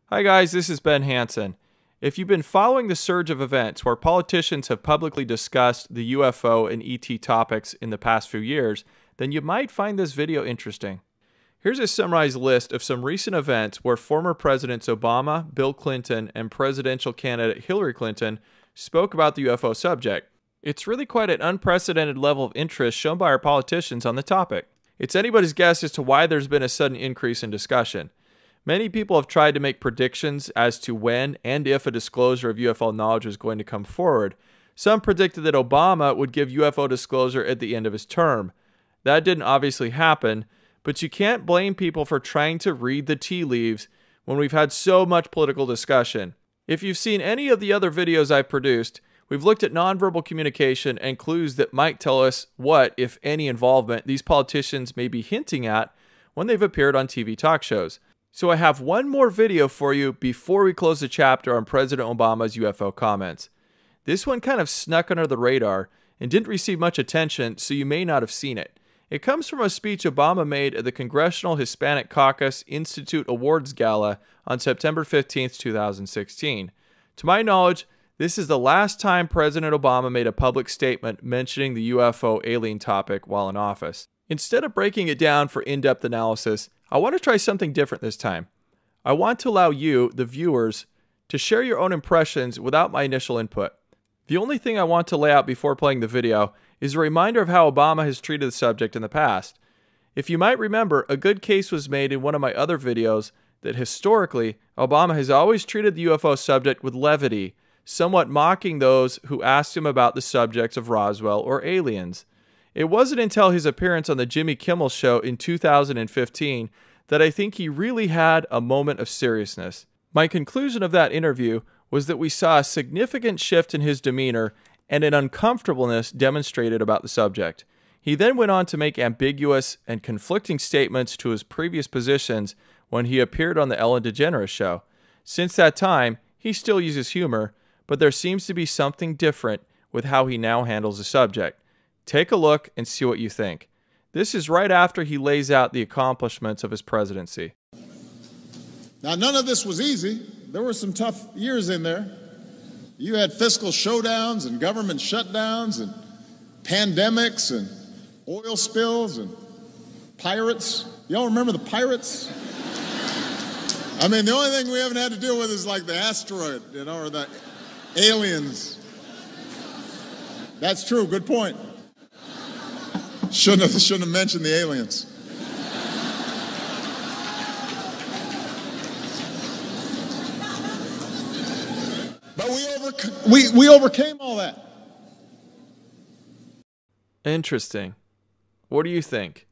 Hi guys, this is Ben Hansen. If you've been following the surge of events where politicians have publicly discussed the UFO and ET topics in the past few years, then you might find this video interesting. Here's a summarized list of some recent events where former Presidents Obama, Bill Clinton, and presidential candidate Hillary Clinton spoke about the UFO subject. It's really quite an unprecedented level of interest shown by our politicians on the topic. It's anybody's guess as to why there's been a sudden increase in discussion. Many people have tried to make predictions as to when and if a disclosure of UFO knowledge is going to come forward. Some predicted that Obama would give UFO disclosure at the end of his term. That didn't obviously happen, but you can't blame people for trying to read the tea leaves when we've had so much political discussion. If you've seen any of the other videos I've produced, we've looked at nonverbal communication and clues that might tell us what, if any, involvement these politicians may be hinting at when they've appeared on TV talk shows. So I have one more video for you before we close the chapter on President Obama's UFO comments. This one kind of snuck under the radar and didn't receive much attention, so you may not have seen it. It comes from a speech Obama made at the Congressional Hispanic Caucus Institute Awards Gala on September 15, 2016. To my knowledge, this is the last time President Obama made a public statement mentioning the UFO alien topic while in office. Instead of breaking it down for in-depth analysis, I want to try something different this time. I want to allow you, the viewers, to share your own impressions without my initial input. The only thing I want to lay out before playing the video is a reminder of how Obama has treated the subject in the past. If you might remember, a good case was made in one of my other videos that historically, Obama has always treated the UFO subject with levity, somewhat mocking those who asked him about the subjects of Roswell or aliens. It wasn't until his appearance on the Jimmy Kimmel Show in 2015 that I think he really had a moment of seriousness. My conclusion of that interview was that we saw a significant shift in his demeanor and an uncomfortableness demonstrated about the subject. He then went on to make ambiguous and conflicting statements to his previous positions when he appeared on the Ellen DeGeneres Show. Since that time, he still uses humor, but there seems to be something different with how he now handles the subject. Take a look and see what you think. This is right after he lays out the accomplishments of his presidency. Now, none of this was easy. There were some tough years in there. You had fiscal showdowns and government shutdowns and pandemics and oil spills and pirates. Y'all remember the pirates? I mean, the only thing we haven't had to deal with is like the asteroid, or the aliens. That's true. Good point. Shouldn't have mentioned the aliens. But we overcame all that. Interesting. What do you think?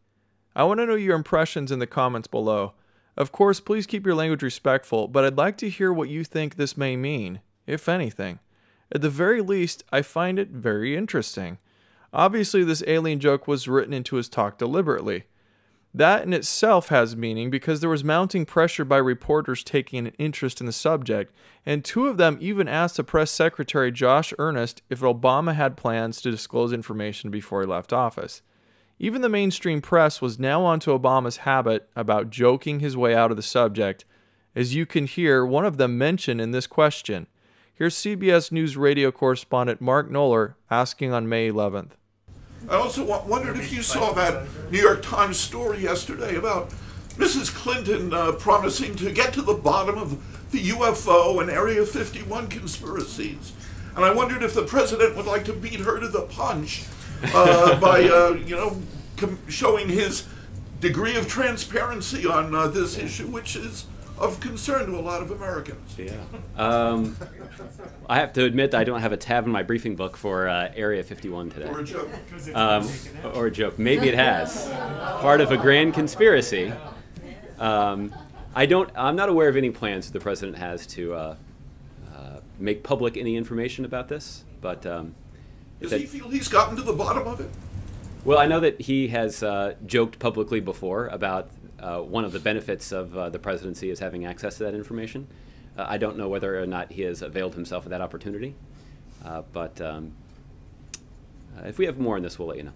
I want to know your impressions in the comments below. Of course, please keep your language respectful, but I'd like to hear what you think this may mean, if anything. At the very least, I find it very interesting. Obviously, this alien joke was written into his talk deliberately. That in itself has meaning because there was mounting pressure by reporters taking an interest in the subject, and two of them even asked the press secretary Josh Earnest if Obama had plans to disclose information before he left office. Even the mainstream press was now onto Obama's habit about joking his way out of the subject, as you can hear one of them mention in this question. Here's CBS News radio correspondent Mark Knoller asking on May 11th. I also wondered if you saw that New York Times story yesterday about Mrs. Clinton promising to get to the bottom of the UFO and Area 51 conspiracies. And I wondered if the president would like to beat her to the punch by, showing his degree of transparency on this issue, which is of concern to a lot of Americans. Yeah. I have to admit I don't have a tab in my briefing book for Area 51 today. Or a joke. Or a joke. Maybe it has. Part of a grand conspiracy. I'm not aware of any plans the president has to make public any information about this. But does he feel he's gotten to the bottom of it? Well, I know that he has joked publicly before about one of the benefits of the presidency is having access to that information. I don't know whether or not he has availed himself of that opportunity, but if we have more on this, we'll let you know.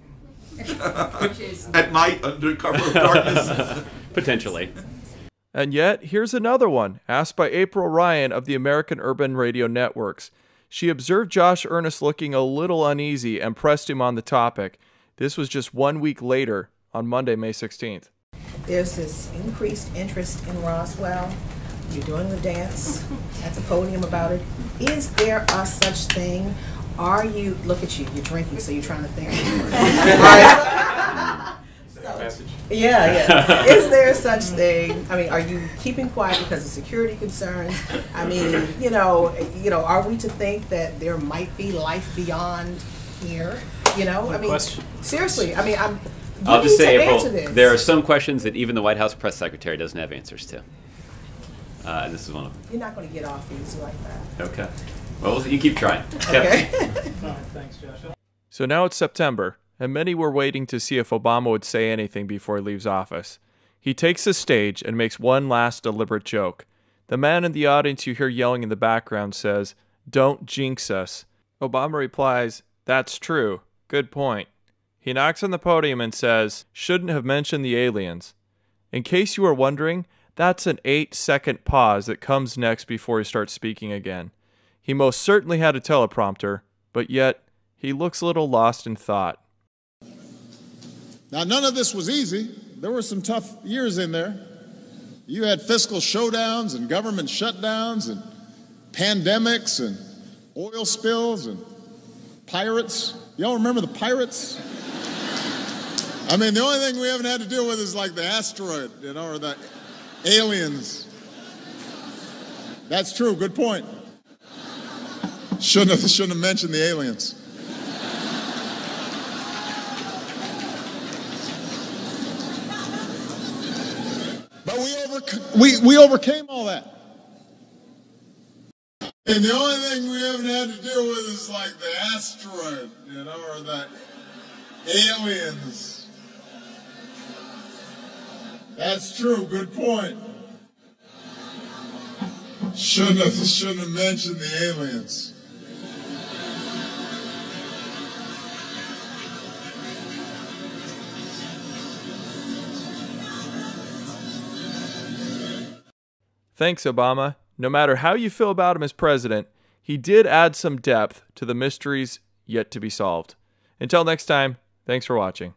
At night, under cover of darkness? Potentially. And yet, here's another one, asked by April Ryan of the American Urban Radio Networks. She observed Josh Earnest looking a little uneasy and pressed him on the topic. This was just 1 week later, on Monday, May 16th. There's this increased interest in Roswell. You're doing the dance at the podium about it. Is there a such thing? Are you, look at you, you're drinking, so you're trying to think. Yeah. Is there such thing? I mean, are you keeping quiet because of security concerns? I mean, are we to think that there might be life beyond here? I mean, seriously, I mean, I'll just say, April, there are some questions that even the White House press secretary doesn't have answers to. And this is one of them. You're not going to get off easy like that. Okay. Well, you keep trying. Okay. All right, thanks, Josh. So now it's September, and many were waiting to see if Obama would say anything before he leaves office. He takes the stage and makes one last deliberate joke. The man in the audience you hear yelling in the background says, "Don't jinx us." Obama replies, "That's true. Good point." He knocks on the podium and says, "Shouldn't have mentioned the aliens." In case you are wondering, that's an 8-second pause that comes next before he starts speaking again. He most certainly had a teleprompter, but yet he looks a little lost in thought. Now, none of this was easy. There were some tough years in there. You had fiscal showdowns and government shutdowns and pandemics and oil spills and pirates. Y'all remember the pirates? I mean, the only thing we haven't had to deal with is like the asteroid, or the aliens. That's true. Good point. Shouldn't have mentioned the aliens. But we overcame all that. And the only thing we haven't had to deal with is like the asteroid, or the aliens. That's true. Good point. Shouldn't have mentioned the aliens. Thanks, Obama. No matter how you feel about him as president, he did add some depth to the mysteries yet to be solved. Until next time, thanks for watching.